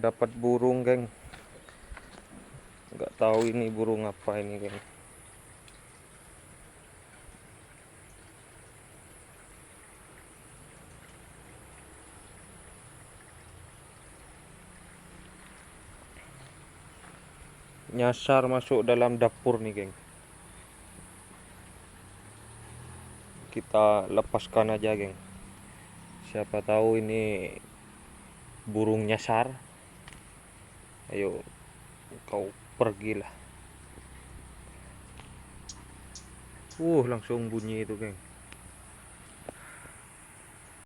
dapat burung, geng. Nggak tahu ini burung apa ini, geng. Nyasar masuk dalam dapur nih, geng. Kita lepaskan aja, geng. Siapa tahu ini burung nyasar. Ayo, kau pergilah. Langsung bunyi itu, geng.